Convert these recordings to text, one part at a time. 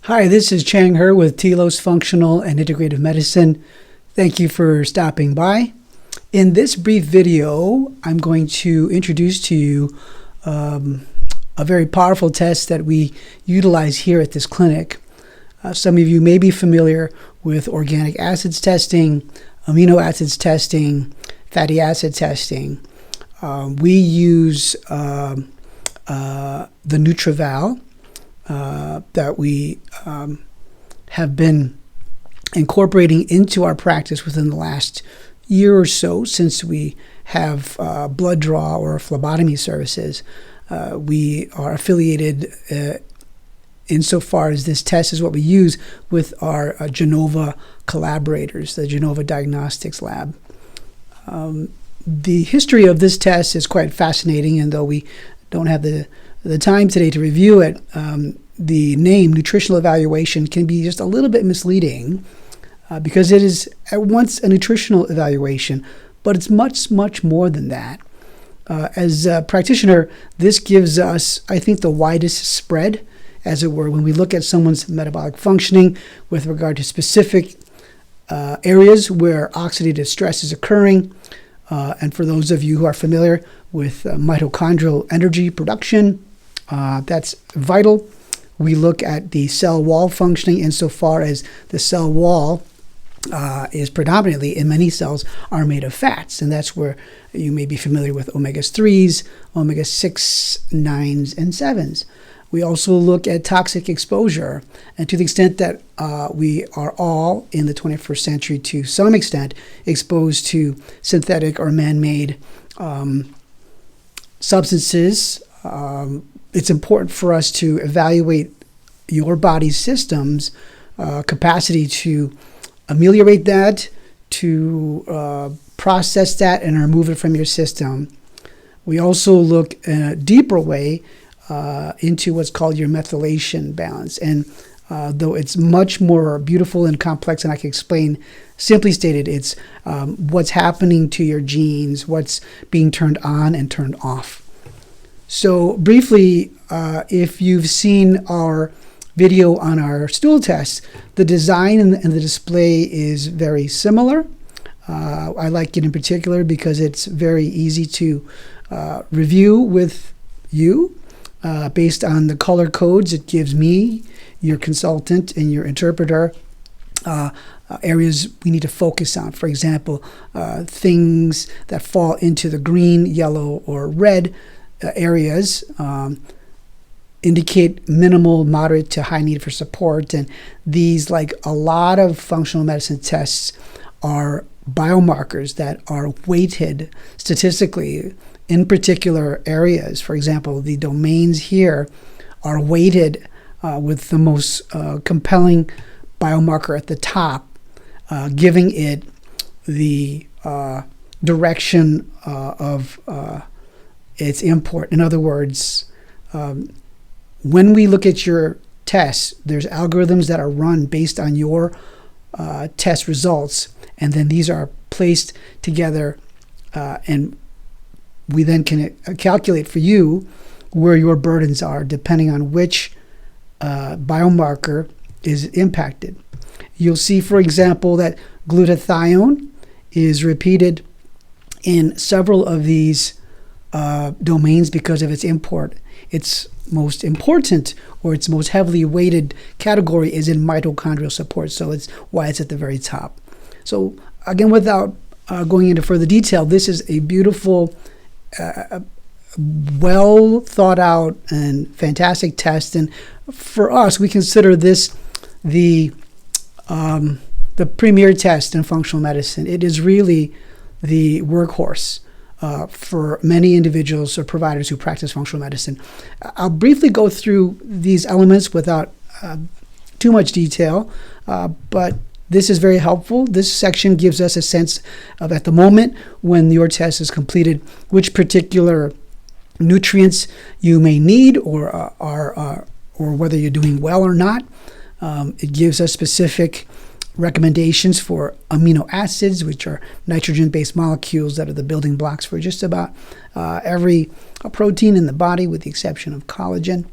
Hi, this is Chang He with Telos Functional and Integrative Medicine. Thank you for stopping by. In this brief video, I'm going to introduce to you a very powerful test that we utilize here at this clinic. Some of you may be familiar with organic acids testing, amino acids testing, fatty acid testing. We use the NutrEval that we have been incorporating into our practice within the last year or so, since we have blood draw or phlebotomy services. We are affiliated insofar as this test is what we use with our Genova collaborators, the Genova Diagnostics Lab. The history of this test is quite fascinating, and though we don't have the time today to review it, the name nutritional evaluation can be just a little bit misleading because it is at once a nutritional evaluation, but it's much, much more than that. As a practitioner, this gives us, I think, the widest spread, as it were, when we look at someone's metabolic functioning with regard to specific areas where oxidative stress is occurring. And for those of you who are familiar with mitochondrial energy production, that's vital. We look at the cell wall functioning insofar as the cell wall is predominantly, in many cells, are made of fats. And that's where you may be familiar with omega-3s, omega-6, 9s, and 7s. We also look at toxic exposure. And to the extent that we are all in the 21st century, to some extent, exposed to synthetic or man-made substances, it's important for us to evaluate your body's systems capacity to ameliorate that, to process that and remove it from your system. We also look in a deeper way into what's called your methylation balance. And though it's much more beautiful and complex than I can explain, simply stated, it's what's happening to your genes, what's being turned on and turned off. So briefly, if you've seen our video on our stool test, the design and the display is very similar. I like it in particular because it's very easy to review with you based on the color codes. It gives me, your consultant, and your interpreter areas we need to focus on. For example, things that fall into the green, yellow, or red areas indicate minimal, moderate to high need for support. And these, like a lot of functional medicine tests, are biomarkers that are weighted statistically in particular areas. For example, the domains here are weighted with the most compelling biomarker at the top, giving it the direction of its import. In other words, when we look at your tests, there's algorithms that are run based on your test results, and then these are placed together, and we then can calculate for you where your burdens are depending on which biomarker is impacted. You'll see, for example, that glutathione is repeated in several of these domains because of its import. Its most important, or its most heavily weighted category, is in mitochondrial support, so it's why it's at the very top. So again, without going into further detail, this is a beautiful, well thought out and fantastic test. And for us, we consider this the premier test in functional medicine. It is really the workhorse for many individuals or providers who practice functional medicine. I'll briefly go through these elements without too much detail, but this is very helpful. This section gives us a sense of, at the moment when your test is completed, which particular nutrients you may need, or whether you're doing well or not. It gives us specific recommendations for amino acids, which are nitrogen-based molecules that are the building blocks for just about every protein in the body, with the exception of collagen.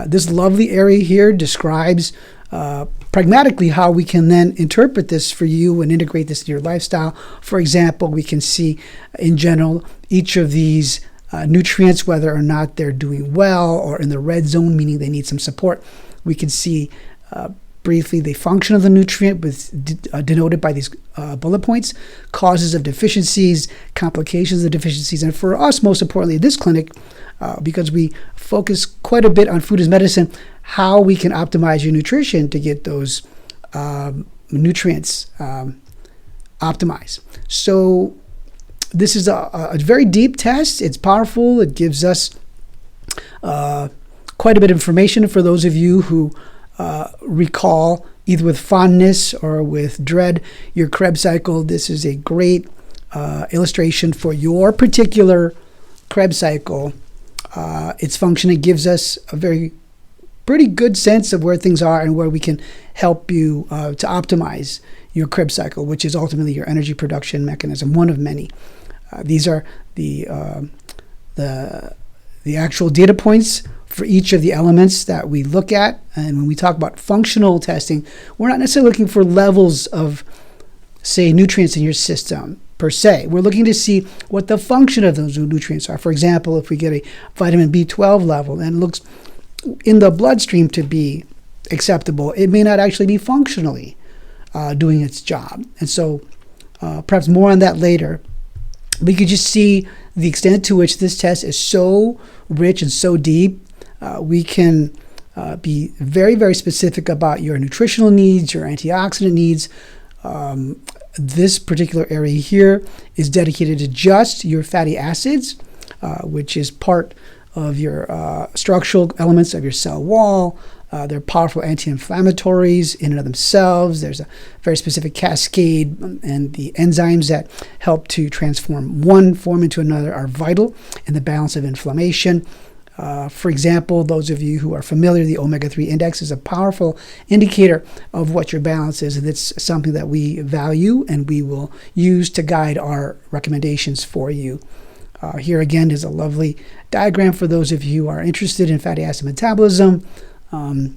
This lovely area here describes pragmatically how we can then interpret this for you and integrate this into your lifestyle. For example, we can see in general each of these nutrients, whether or not they're doing well or in the red zone, meaning they need some support. We can see briefly the function of the nutrient denoted by these bullet points, causes of deficiencies, complications of deficiencies, and for us, most importantly, this clinic, because we focus quite a bit on food as medicine, how we can optimize your nutrition to get those nutrients optimized. So this is a very deep test. It's powerful. It gives us quite a bit of information for those of you who recall, either with fondness or with dread, your Krebs cycle. This is a great illustration for your particular Krebs cycle. Its function, it gives us a pretty good sense of where things are and where we can help you to optimize your Krebs cycle, which is ultimately your energy production mechanism, one of many. These are the actual data points for each of the elements that we look at. And when we talk about functional testing, we're not necessarily looking for levels of, say, nutrients in your system per se. We're looking to see what the function of those nutrients are. For example, if we get a vitamin B12 level and it looks in the bloodstream to be acceptable, it may not actually be functionally doing its job. And so perhaps more on that later. We could just see the extent to which this test is so rich and so deep. We can be very, very specific about your nutritional needs, your antioxidant needs. This particular area here is dedicated to just your fatty acids, which is part of your structural elements of your cell wall. They're powerful anti-inflammatories in and of themselves. There's a very specific cascade, and the enzymes that help to transform one form into another are vital in the balance of inflammation. For example, those of you who are familiar, the omega-3 index is a powerful indicator of what your balance is, and it's something that we value and we will use to guide our recommendations for you. Here again is a lovely diagram for those of you who are interested in fatty acid metabolism. In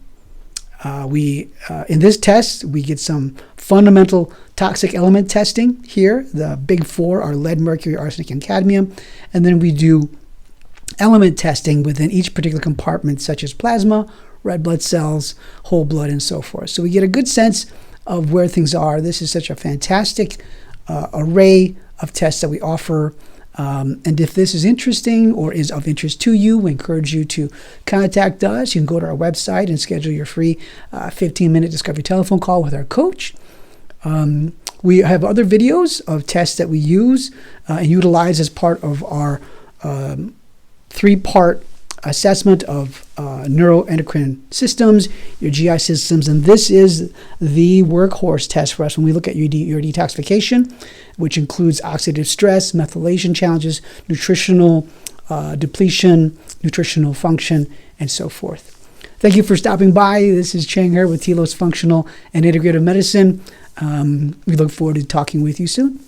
this test, we get some fundamental toxic element testing here. The big four are lead, mercury, arsenic, and cadmium. And then we do element testing within each particular compartment, such as plasma, red blood cells, whole blood, and so forth. So we get a good sense of where things are. This is such a fantastic array of tests that we offer. And if this is interesting or is of interest to you, we encourage you to contact us. You can go to our website and schedule your free 15-minute discovery telephone call with our coach. We have other videos of tests that we use and utilize as part of our three-part assessment of neuroendocrine systems, your GI systems, and this is the workhorse test for us when we look at your detoxification, which includes oxidative stress, methylation challenges, nutritional depletion, nutritional function, and so forth. Thank you for stopping by. This is Chang here with Telos Functional and Integrative Medicine. We look forward to talking with you soon.